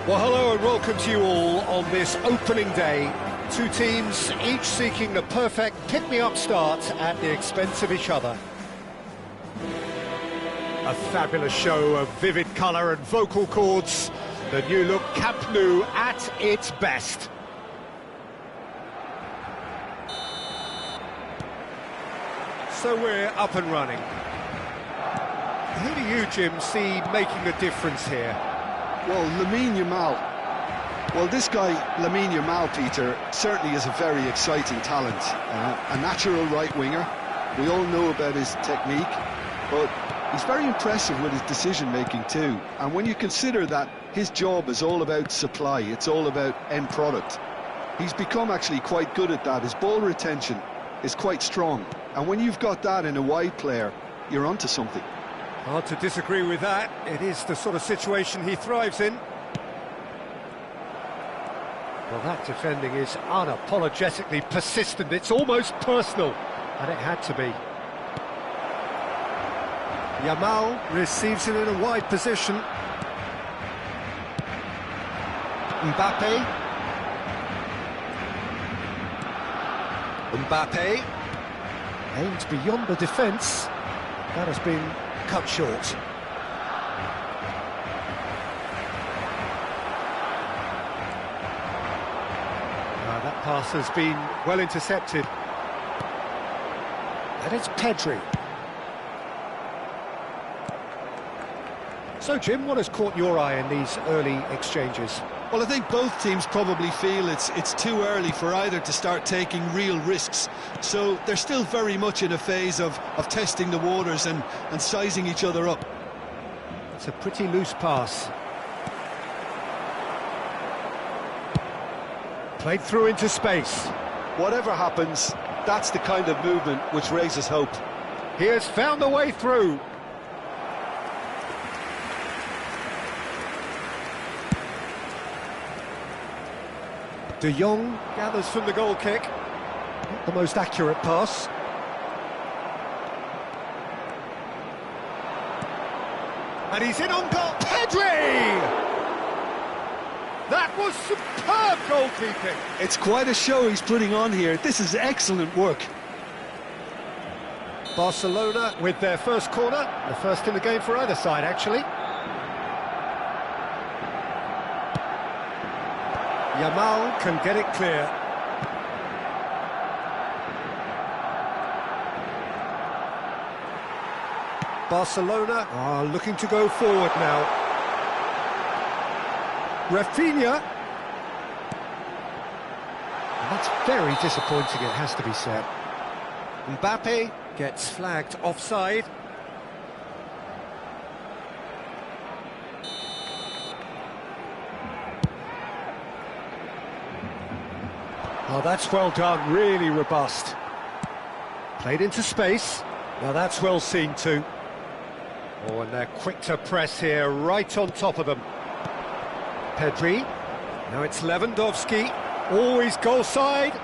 Well, hello and welcome to you all on this opening day. Two teams, each seeking the perfect pick-me-up start at the expense of each other. A fabulous show of vivid colour and vocal cords. The new look Camp Nou at its best. So we're up and running. Who do you, Jim, see making the difference here? Well, Lamine Yamal. Well, this guy, Lamine Yamal, Peter, certainly is a very exciting talent. A natural right winger. We all know about his technique, but he's very impressive with his decision-making too. And when you consider that his job is all about supply, it's all about end product, he's become actually quite good at that. His ball retention is quite strong. And when you've got that in a wide player, you're onto something. Hard to disagree with that. It is the sort of situation he thrives in. Well, that defending is unapologetically persistent. It's almost personal, and it had to be. Yamal receives it in a wide position. Mbappe aims beyond the defence. That has been cut short. That pass has been well intercepted. And it's Pedri. So, Jim, what has caught your eye in these early exchanges? Well, I think both teams probably feel it's too early for either to start taking real risks. So they're still very much in a phase of testing the waters and sizing each other up. It's a pretty loose pass. Played through into space. Whatever happens, that's the kind of movement which raises hope. He has found a way through. De Jong gathers from the goal kick. Not the most accurate pass. And he's in on goal. Pedri! That was superb goalkeeping. It's quite a show he's putting on here. This is excellent work. Barcelona with their first corner. The first in the game for either side, actually. Yamal can get it clear. Barcelona are looking to go forward now. Rafinha. And that's very disappointing, it has to be said. Mbappe gets flagged offside. Oh, that's well done, really robust. Played into space. Now that's well seen too. Oh, and they're quick to press here, right on top of them. Pedri. Now it's Lewandowski. Always goal side.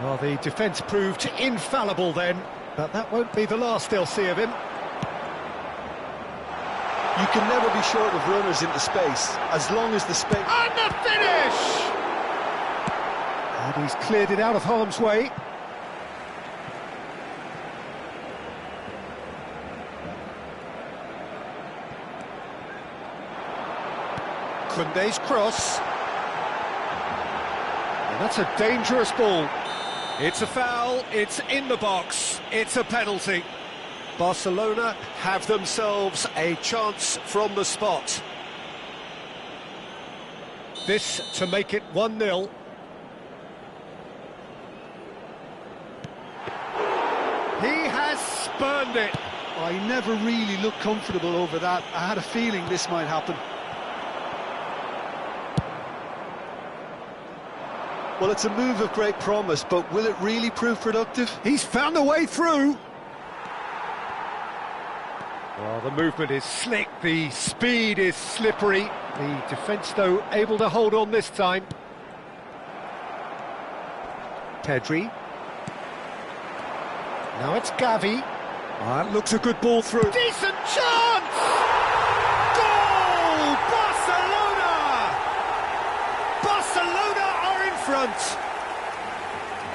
Well, the defence proved infallible then, but that won't be the last they'll see of him. You can never be short of runners into space, as long as the space... And the finish! And he's cleared it out of harm's way. Koundé's cross. And that's a dangerous ball. It's a foul, it's in the box, it's a penalty. Barcelona have themselves a chance from the spot. This to make it 1-0. He has spurned it. I never really looked comfortable over that. I had a feeling this might happen. Well, it's a move of great promise, but will it really prove productive? He's found a way through. Well, the movement is slick, the speed is slippery. The defence, though, able to hold on this time. Pedri. Now it's Gavi. That looks a good ball through. Decent chance! Goal! Barcelona front.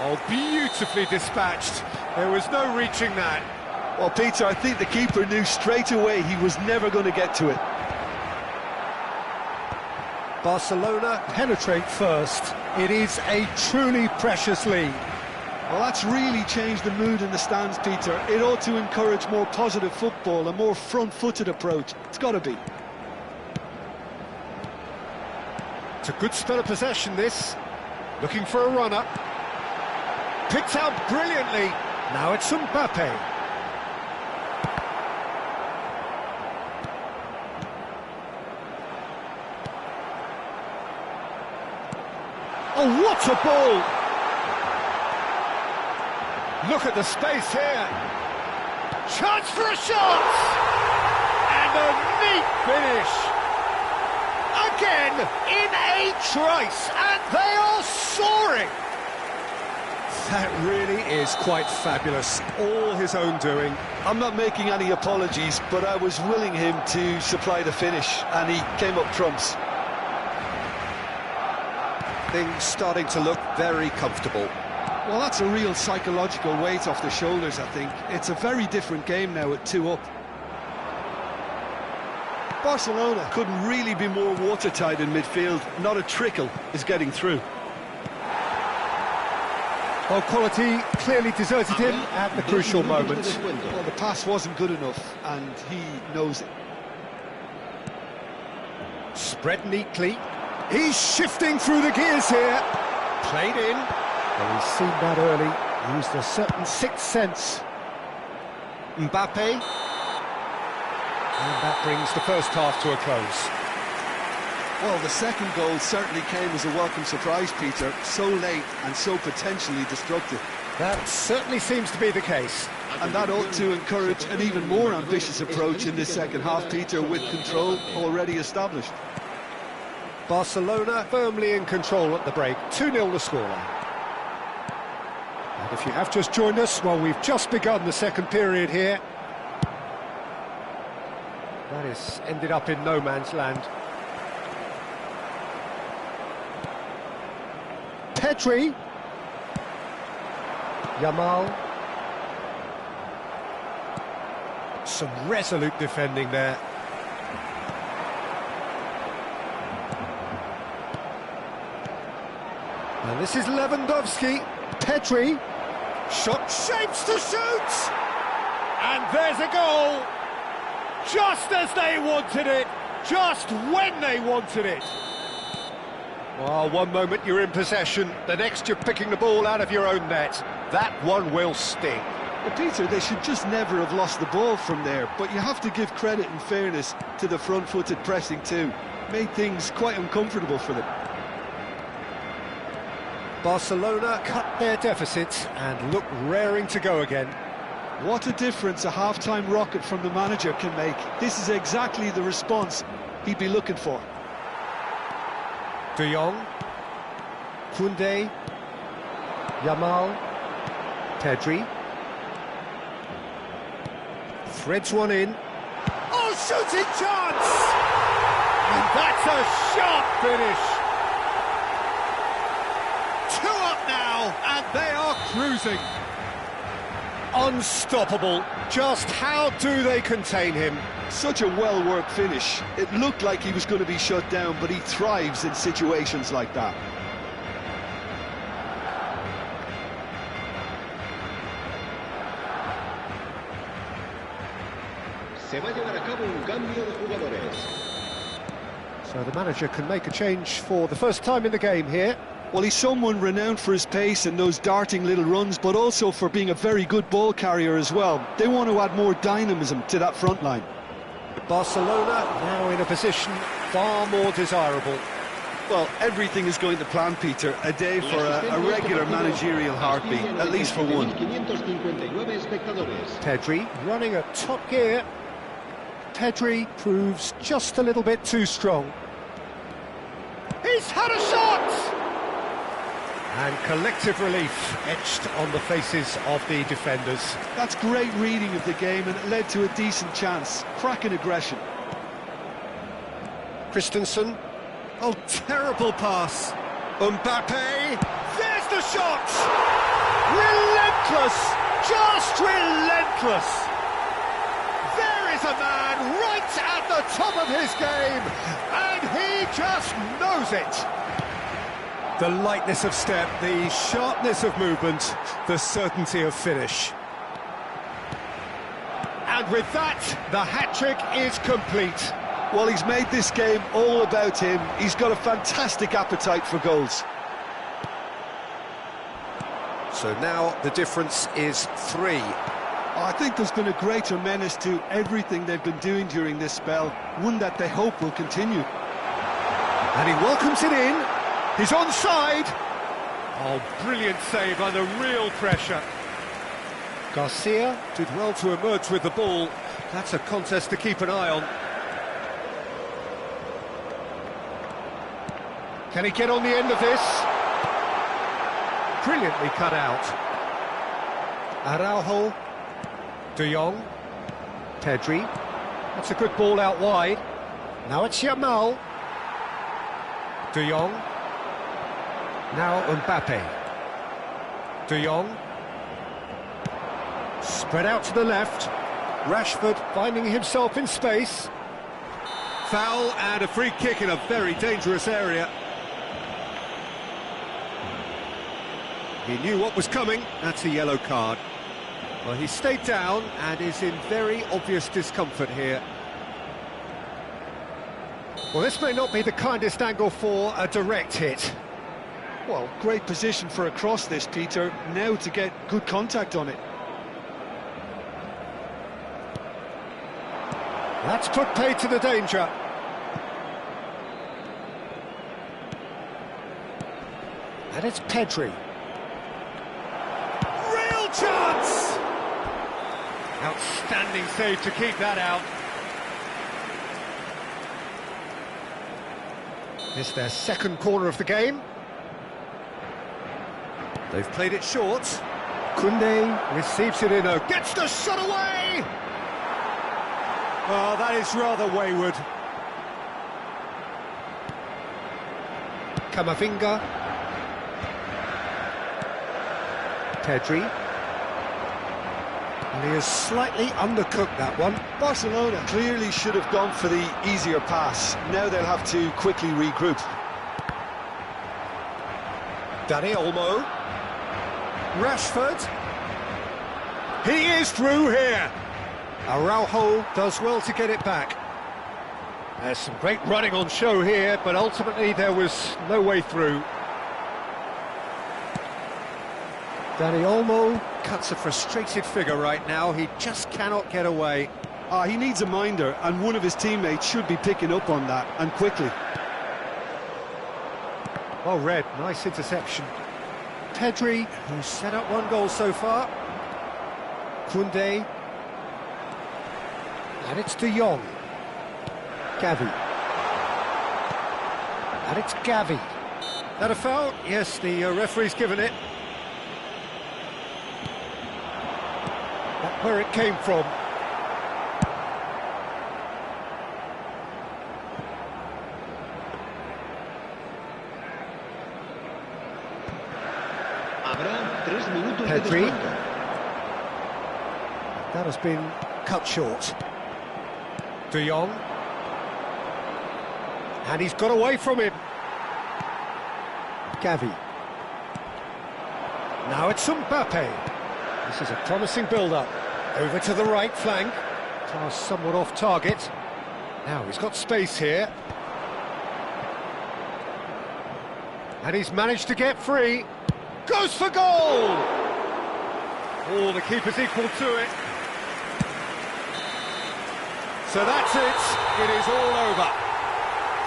Oh, beautifully dispatched. There was no reaching that. Well, Peter, I think the keeper knew straight away he was never going to get to it. Barcelona penetrate first. It is a truly precious lead. Well, that's really changed the mood in the stands, Peter. It ought to encourage more positive football, a more front-footed approach. It's got to be. It's a good spell of possession, this. Looking for a run-up. Picked out brilliantly. Now it's Mbappe. Oh, what a ball! Look at the space here. Chance for a shot! And a neat finish. Again, in a trice, and they are soaring. That really is quite fabulous. All his own doing. I'm not making any apologies, but I was willing him to supply the finish, and he came up trumps. Things starting to look very comfortable. Well, that's a real psychological weight off the shoulders, I think. It's a very different game now at 2 up. Barcelona couldn't really be more watertight in midfield. Not a trickle is getting through. Well, quality clearly deserted him at the crucial moment. Well, the pass wasn't good enough, and he knows it. Spread neatly. He's shifting through the gears here. Played in. Well, he's seen that early. Used a certain sixth sense. Mbappe. And that brings the first half to a close. Well, the second goal certainly came as a welcome surprise, Peter. So late and so potentially destructive. That certainly seems to be the case. And that ought to encourage an even more ambitious approach in this second half, Peter, with control already established. Barcelona firmly in control at the break. 2-0 the scoreline. And if you have just joined us, well, we've just begun the second period here. That has ended up in no man's land. Pedri. Yamal. Some resolute defending there. And this is Lewandowski. Pedri. Shot shapes to shoot! And there's a goal! Just as they wanted it, just when they wanted it. Well, one moment you're in possession, the next you're picking the ball out of your own net. That one will sting. Well, Peter, they should just never have lost the ball from there, but you have to give credit and fairness to the front-footed pressing too. Made things quite uncomfortable for them. Barcelona cut their deficit and look raring to go again. What a difference a half-time rocket from the manager can make. This is exactly the response he'd be looking for. De Jong, Koundé, Yamal, Pedri. Threads one in. Oh, shooting chance! And that's a sharp finish. 2 up now, and they are cruising. Unstoppable. Just how do they contain him? Such a well-worked finish. It looked like he was going to be shut down, but he thrives in situations like that. So the manager can make a change for the first time in the game here. Well, he's someone renowned for his pace and those darting little runs, but also for being a very good ball carrier as well. They want to add more dynamism to that front line. Barcelona now in a position far more desirable. Well, everything is going to plan, Peter. A day for a regular managerial heartbeat, at least for one. Pedri running at top gear. Pedri proves just a little bit too strong. He's had a shot! And collective relief etched on the faces of the defenders. That's great reading of the game, and it led to a decent chance. Cracking aggression. Christensen. Oh, terrible pass. Mbappe, there's the shot! Relentless, just relentless! There is a man right at the top of his game, and he just knows it! The lightness of step, the sharpness of movement, the certainty of finish. And with that, the hat-trick is complete. Well, he's made this game all about him. He's got a fantastic appetite for goals. So now the difference is 3. I think there's been a greater menace to everything they've been doing during this spell, one that they hope will continue. And he welcomes it in. He's onside. Oh, brilliant save under real pressure. Garcia did well to emerge with the ball. That's a contest to keep an eye on. Can he get on the end of this? Brilliantly cut out. Araujo. De Jong. Pedri. That's a good ball out wide. Now it's Yamal. De Jong. Now Mbappe. De Jong. Spread out to the left. Rashford finding himself in space. Foul and a free kick in a very dangerous area. He knew what was coming. That's a yellow card. Well, he stayed down and is in very obvious discomfort here. Well, this may not be the kindest angle for a direct hit. Well, great position for a cross this, Peter. Now to get good contact on it. That's put paid to the danger. And it's Pedri. Real chance! Outstanding save to keep that out. It's their second corner of the game. They've played it short. Koundé receives it in, gets the shot away! Oh, that is rather wayward. Camavinga. Pedri. And he has slightly undercooked that one. Barcelona clearly should have gone for the easier pass. Now they'll have to quickly regroup. Dani Olmo. Rashford. He is through here. Araujo does well to get it back. There's some great running on show here, but ultimately there was no way through. Dani Olmo cuts a frustrated figure right now. He just cannot get away. He needs a minder, and one of his teammates should be picking up on that, and quickly. Well read, nice interception. Pedri, who's set up one goal so far. Koundé. And it's De Jong. Gavi. And it's Gavi. That a foul? Yes, the referee's given it. That's where it came from. Pedri. That has been cut short. De Jong. And he's got away from him. Gavi. Now it's Mbappe. This is a promising build-up. Over to the right flank. Pass somewhat off target. Now he's got space here. And he's managed to get free. Goes for goal! Oh, the keeper's equal to it. So that's it. It is all over.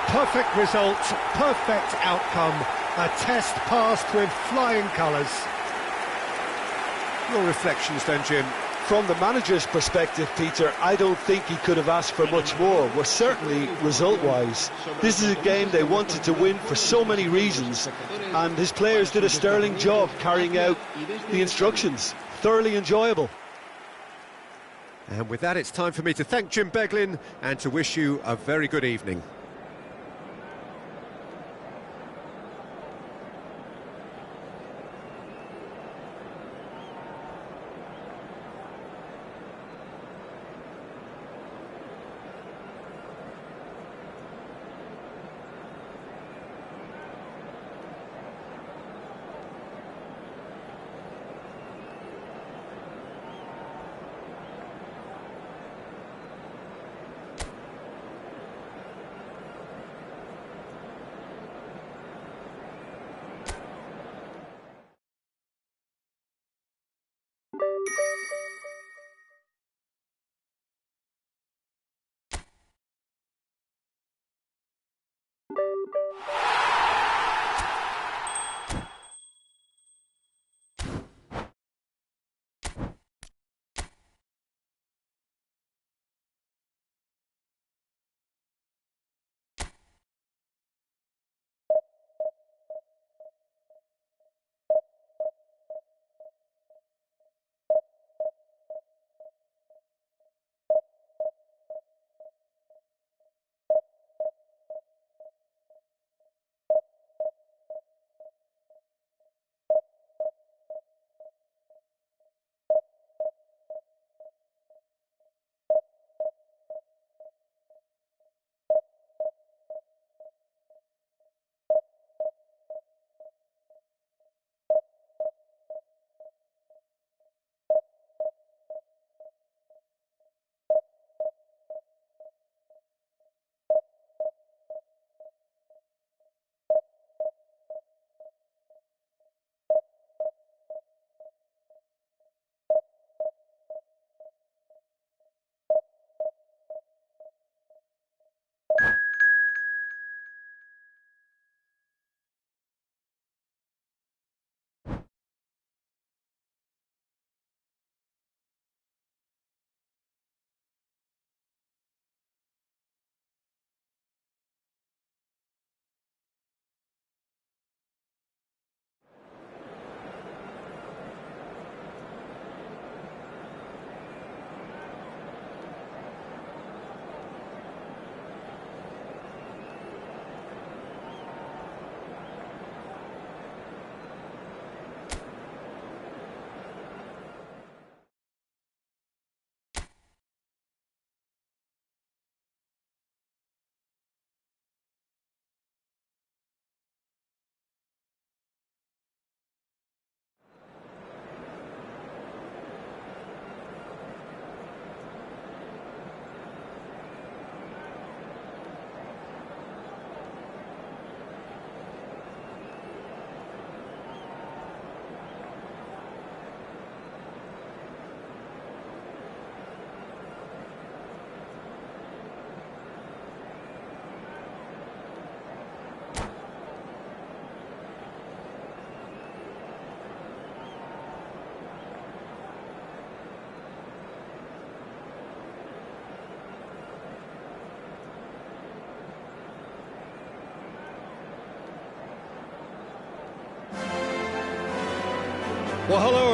Perfect result, perfect outcome. A test passed with flying colours. Your reflections then, Jim? From the manager's perspective, Peter, I don't think he could have asked for much more. Well, certainly result-wise. This is a game they wanted to win for so many reasons, and his players did a sterling job carrying out the instructions. Thoroughly enjoyable. And with that, it's time for me to thank Jim Beglin and to wish you a very good evening.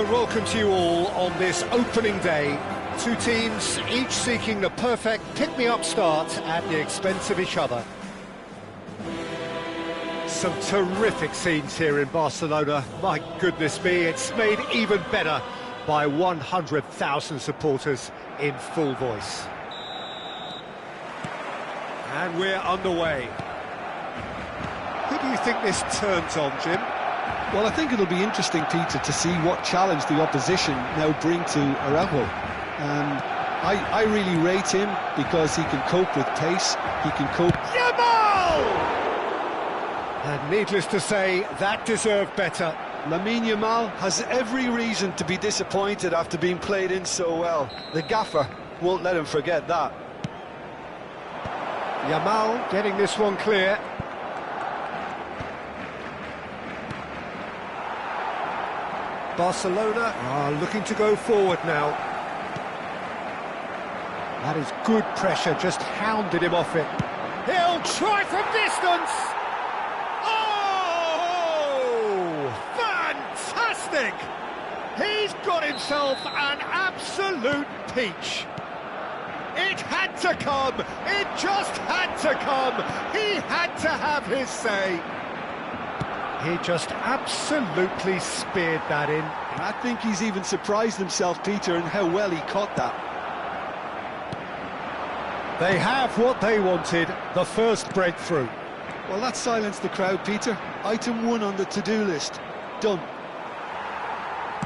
and welcome to you all on this opening day. Two teams, each seeking the perfect pick-me-up start at the expense of each other. Some terrific scenes here in Barcelona. My goodness me, it's made even better by 100,000 supporters in full voice. And we're underway. Who do you think this turns on, Jim? Well, I think it'll be interesting, Peter, to see what challenge the opposition now bring to Araujo. I really rate him because he can cope with pace, he can cope... Yamal! And needless to say, that deserved better. Lamine Yamal has every reason to be disappointed after being played in so well. The gaffer won't let him forget that. Yamal getting this one clear. Barcelona are looking to go forward now. That is good pressure, just hounded him off it. He'll try from distance! Oh! Fantastic! He's got himself an absolute peach. It had to come! It just had to come! He had to have his say. He just absolutely speared that in. I think he's even surprised himself, Peter, in how well he caught that. They have what they wanted, the first breakthrough. Well, that silenced the crowd, Peter. Item 1 on the to-do list. Done.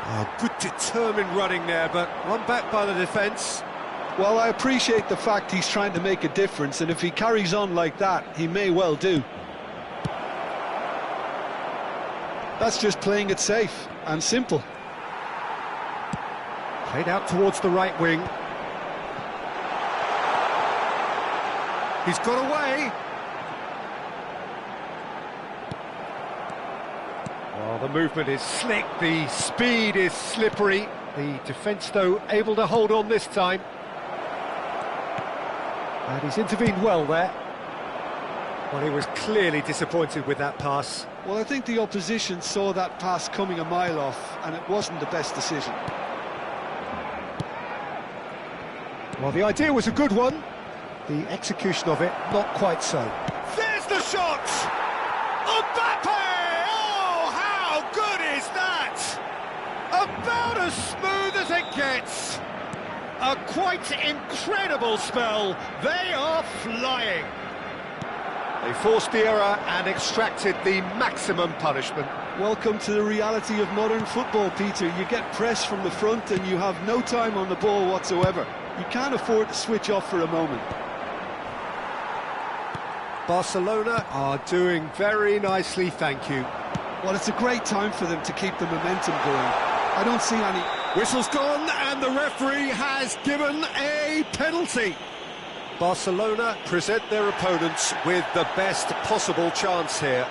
Oh, good determined running there, but run back by the defence. Well, I appreciate the fact he's trying to make a difference, and if he carries on like that, he may well do. That's just playing it safe and simple. Played out towards the right wing. He's got away. Well, the movement is slick, the speed is slippery. The defence, though, able to hold on this time. And he's intervened well there. Well, he was clearly disappointed with that pass. Well, I think the opposition saw that pass coming a mile off, and it wasn't the best decision. Well, the idea was a good one. The execution of it, not quite so. There's the shot! Mbappe! Oh, how good is that? About as smooth as it gets. A quite incredible spell. They are flying. They forced the error and extracted the maximum punishment. Welcome to the reality of modern football, Peter. You get pressed from the front and you have no time on the ball whatsoever. You can't afford to switch off for a moment. Barcelona are doing very nicely, thank you. Well, it's a great time for them to keep the momentum going. I don't see any... Whistle's gone and the referee has given a penalty. Barcelona present their opponents with the best possible chance here.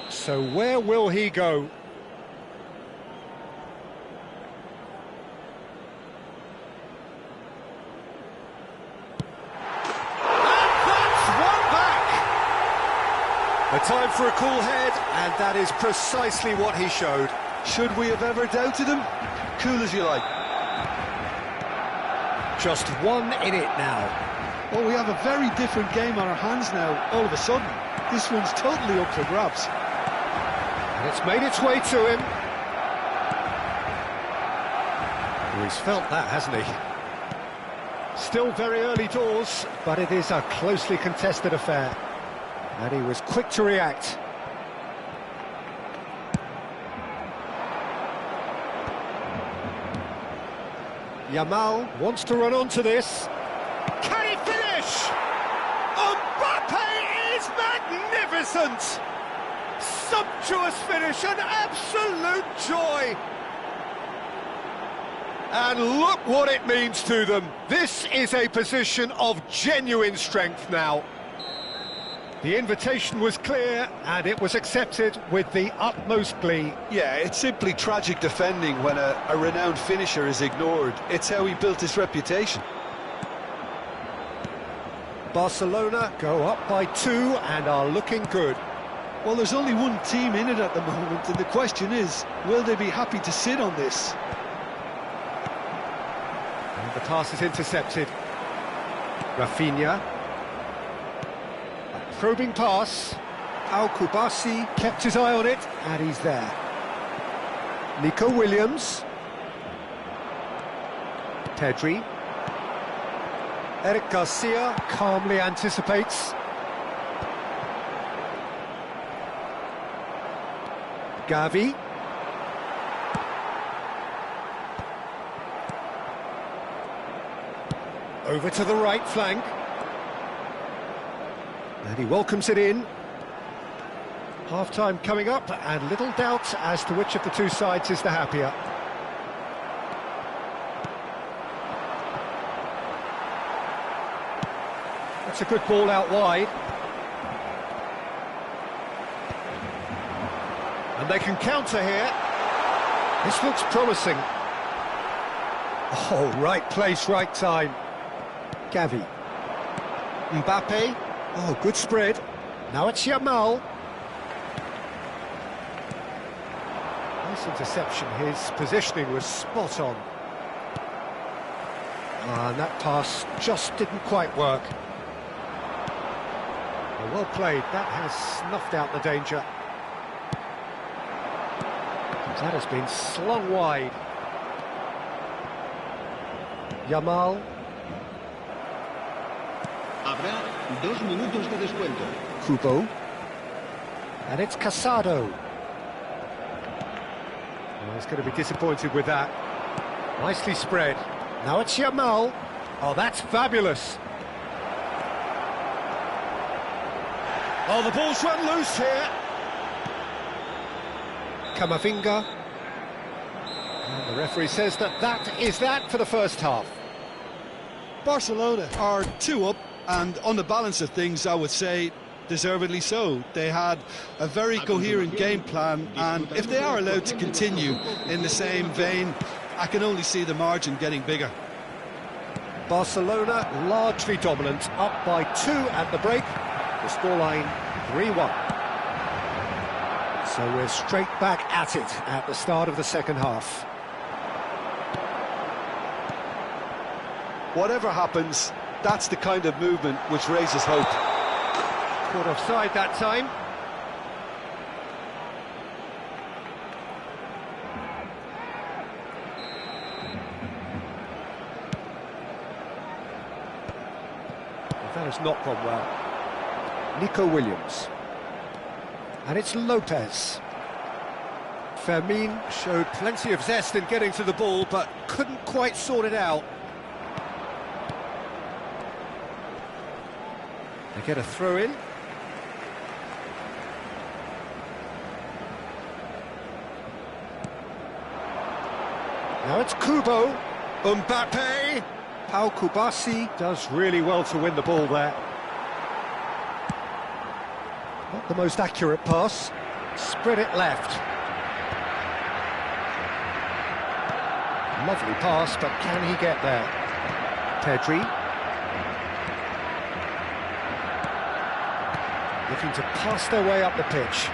So where will he go? A time for a cool head, and that is precisely what he showed. Should we have ever doubted him? Cool as you like. Just one in it now. Well, we have a very different game on our hands now, all of a sudden. This one's totally up for grabs. And it's made its way to him. Well, he's felt that, hasn't he? Still very early doors, but it is a closely contested affair. And he was quick to react. Yamal wants to run onto this. Can he finish? Mbappe is magnificent! Sumptuous finish, an absolute joy! And look what it means to them. This is a position of genuine strength now. The invitation was clear, and it was accepted with the utmost glee. Yeah, it's simply tragic defending when a renowned finisher is ignored. It's how he built his reputation. Barcelona go up by 2 and are looking good. Well, there's only one team in it at the moment, and the question is, will they be happy to sit on this? And the pass is intercepted. Rafinha. A probing pass. Al-Kubasi kept his eye on it, and he's there. Nico Williams. Pedri. Eric Garcia calmly anticipates. Gavi. Over to the right flank. And he welcomes it in. Half-time coming up, and little doubt as to which of the two sides is the happier. That's a good ball out wide. And they can counter here. This looks promising. Oh, right place, right time. Gavi. Mbappe. Oh, good spread. Now it's Yamal. Nice interception. His positioning was spot on. And that pass just didn't quite work. Well played. That has snuffed out the danger. That has been slung wide. Yamal. Habrá 2 minutos de descuento. Kubo. And it's Casado. Well, he's going to be disappointed with that. Nicely spread. Now it's Yamal. Oh, that's fabulous. Oh, the ball's run loose here. Camavinga. And the referee says that is that for the first half. Barcelona are 2 up, and on the balance of things, I would say deservedly so. They had a very coherent game plan, and if they are allowed to continue in the same vein, I can only see the margin getting bigger. Barcelona largely dominant, up by 2 at the break. The scoreline 3-1. So we're straight back at it at the start of the second half. Whatever happens, that's the kind of movement which raises hope. Caught offside that time. That has not gone well. Nico Williams. And it's Lopez. Fermin showed plenty of zest in getting to the ball, but couldn't quite sort it out. They get a throw in. Now it's Kubo. Mbappe. Pau Kubasi does really well to win the ball there. Not the most accurate pass. Spread it left. Lovely pass, but can he get there? Pedri. Looking to pass their way up the pitch.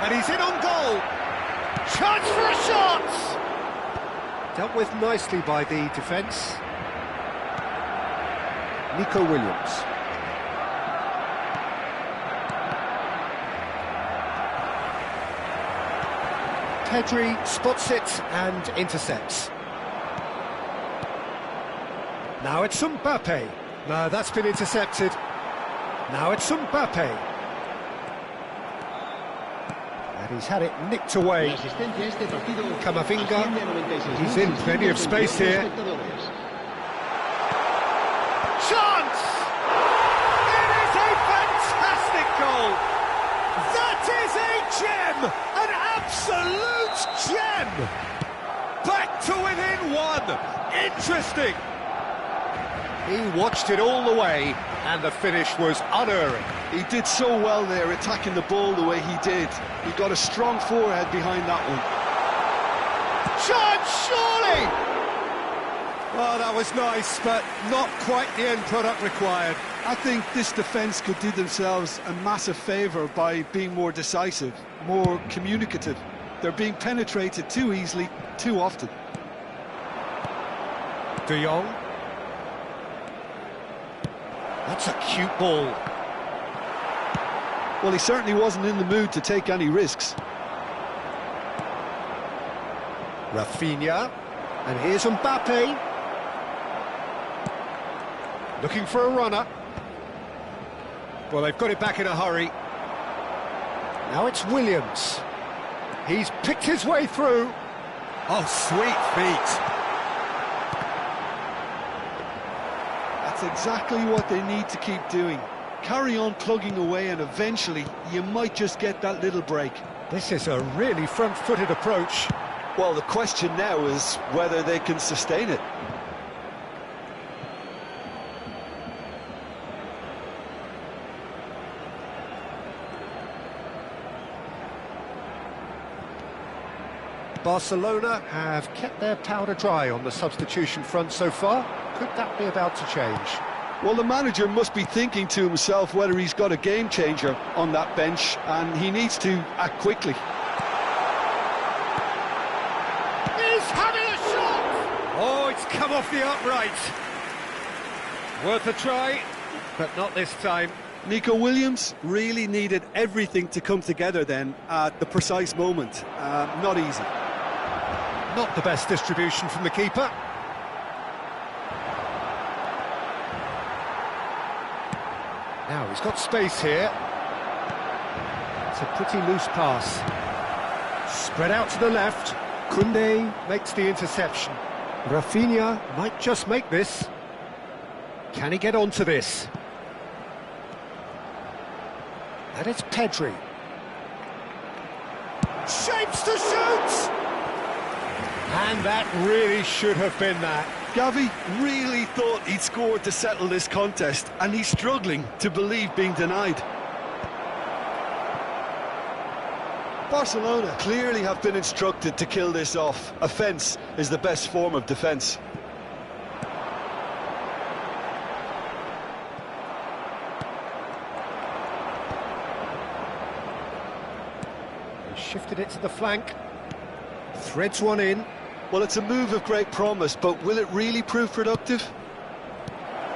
And he's in on goal! Chance for a shot! Dealt with nicely by the defence. Nico Williams. Pedri spots it and intercepts. Now it's Mbappe. No, that's been intercepted. Now it's Mbappe. And he's had it nicked away. Camavinga. He's in plenty of space here. Chance! It is a fantastic goal! That is a gem! An absolute gem! Back to within 1! Interesting! He watched it all the way, and the finish was unerring. He did so well there, attacking the ball the way he did. He got a strong forehead behind that one. Chance, surely! Well, that was nice, but not quite the end product required. I think this defence could do themselves a massive favour by being more decisive, more communicative. They're being penetrated too easily, too often. De Jong. That's a cute ball. Well, he certainly wasn't in the mood to take any risks. Rafinha. And here's Mbappe. Looking for a runner. Well, they've got it back in a hurry. Now it's Williams. He's picked his way through. Oh, sweet feet. That's exactly what they need to keep doing. Carry on plugging away and eventually you might just get that little break. This is a really front-footed approach. Well, the question now is whether they can sustain it. Barcelona have kept their powder dry on the substitution front so far. Could that be about to change? Well, the manager must be thinking to himself whether he's got a game changer on that bench, and he needs to act quickly. He's having a shot! Oh, it's come off the upright. Worth a try, but not this time. Nico Williams really needed everything to come together then at the precise moment. Not easy. Not the best distribution from the keeper. Now he's got space here. It's a pretty loose pass. Spread out to the left. Koundé makes the interception. Rafinha might just make this. Can he get onto this? And it's Pedri. Shapes to shoot! And that really should have been that. Gavi really thought he'd scored to settle this contest, and he's struggling to believe being denied. Barcelona clearly have been instructed to kill this off. Offence is the best form of defence. He shifted it to the flank. Threads one in. Well, it's a move of great promise, but will it really prove productive?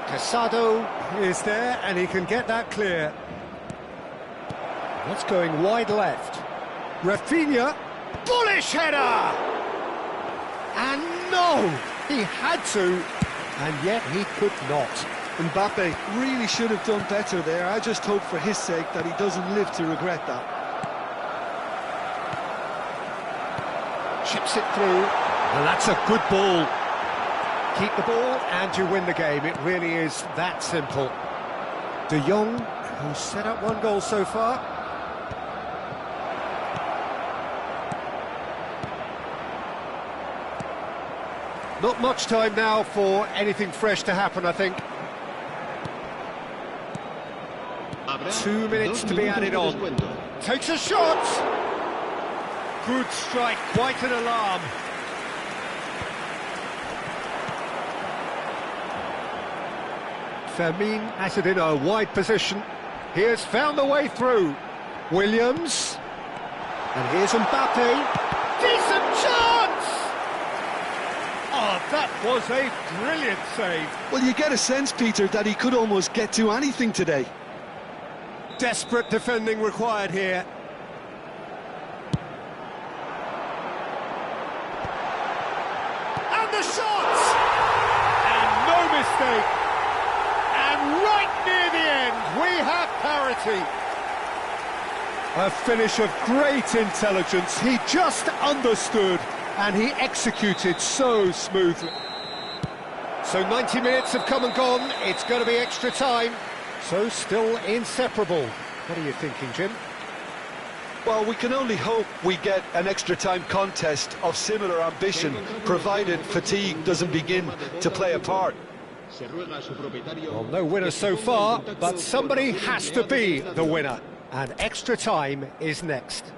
Casado is there, and he can get that clear. That's going wide left. Rafinha, bullish header! And no, he had to, and yet he could not. Mbappe really should have done better there. I just hope for his sake that he doesn't live to regret that. Chips it through, and that's a good ball. Keep the ball and you win the game. It really is that simple. De Jong, who's set up one goal so far. Not much time now for anything fresh to happen, I think. 2 minutes to be added on. Takes a shot! Good strike, quite an alarm. Fermin has it in a wide position. He has found the way through. Williams. And here's Mbappe. Decent chance! Oh, that was a brilliant save. Well, you get a sense, Peter, that he could almost get to anything today. Desperate defending required here. And the shot! And no mistake. And right near the end, we have parity. A finish of great intelligence. He just understood, and he executed so smoothly. So 90 minutes have come and gone. It's going to be extra time. So still inseparable. What are you thinking, Jim? Well, we can only hope we get an extra-time contest of similar ambition, provided fatigue doesn't begin to play a part. Well, no winner so far, but somebody has to be the winner. And extra time is next.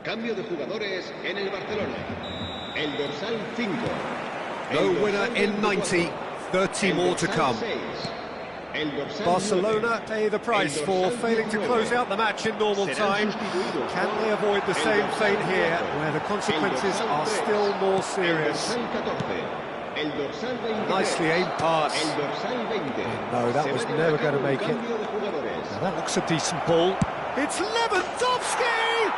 Cambio de jugadores en el Barcelona. El dorsal 5. No winner in 90, 30 more to come. Barcelona pay the price for failing to close out the match in normal time. Can they avoid the same fate here, where the consequences are still more serious? Nicely aimed pass. No, that was never going to make it. Now that looks a decent ball. It's Lewandowski!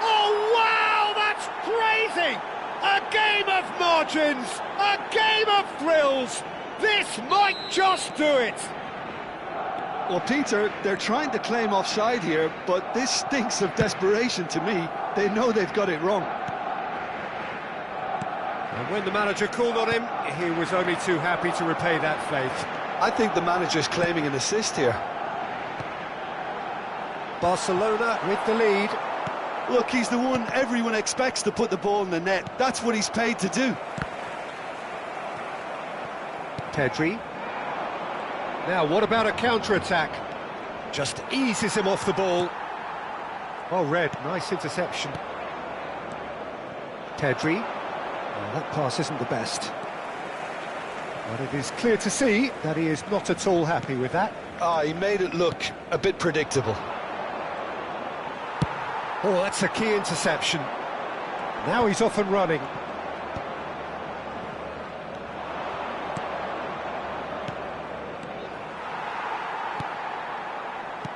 Oh, wow, that's crazy! A game of margins, a game of thrills. This might just do it. Well, Peter, they're trying to claim offside here, but this stinks of desperation to me. They know they've got it wrong. And when the manager called on him, he was only too happy to repay that faith. I think the manager's claiming an assist here. Barcelona with the lead. Look, he's the one everyone expects to put the ball in the net. That's what he's paid to do. Pedri. Now, what about a counter-attack? Just eases him off the ball. Oh, Red, nice interception. Pedri. Well, that pass isn't the best. But it is clear to see that he is not at all happy with that. He made it look a bit predictable. Oh, that's a key interception. Now he's off and running.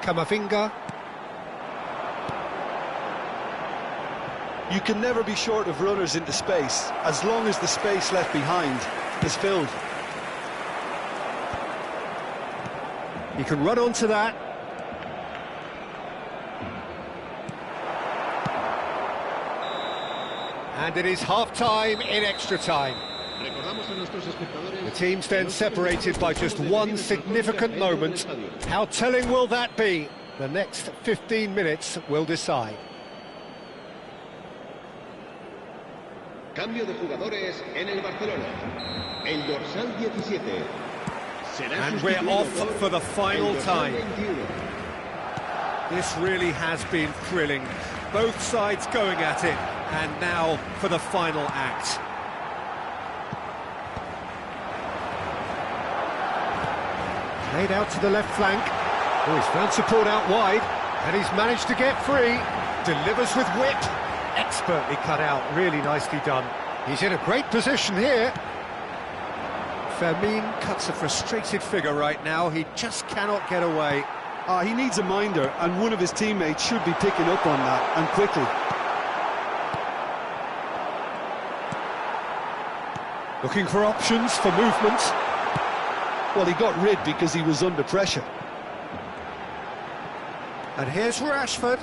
Camavinga. You can never be short of runners into space, as long as the space left behind is filled. He can run onto that. And it is half-time in extra time. The teams then separated by just one significant moment. How telling will that be? The next 15 minutes will decide. Cambio de jugadores en el Barcelona. El dorsal 17. And we're off for the final time. This really has been thrilling. Both sides going at it. And now for the final act. Played out to the left flank. Oh, he's found support out wide. And he's managed to get free. Delivers with whip. Expertly cut out. Really nicely done. He's in a great position here. Fermin cuts a frustrated figure right now. He just cannot get away. He needs a minder, and one of his teammates should be picking up on that, and quickly. Looking for options for movement. Well, he got rid because he was under pressure. And here's Rashford.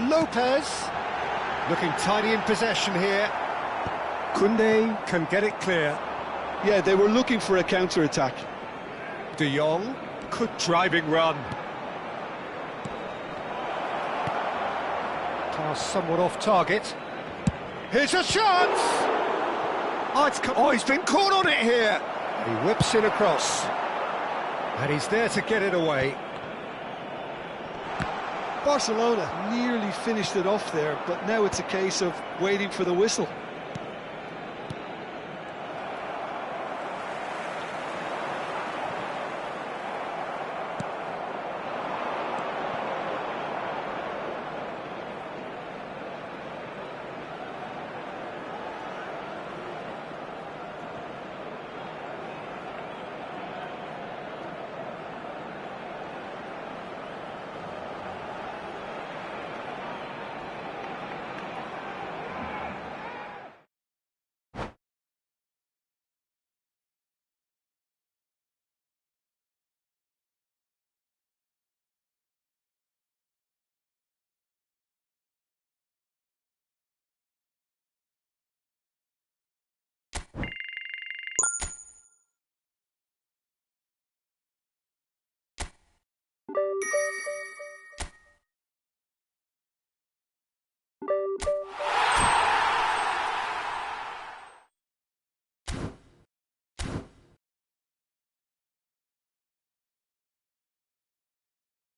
Lopez. Looking tidy in possession here. Koundé can get it clear. Yeah, they were looking for a counter-attack. De Jong. Good driving run. Pass somewhat off target. Here's a chance! Oh, he's been caught on it here. He whips it across. And he's there to get it away. Barcelona nearly finished it off there, but now it's a case of waiting for the whistle.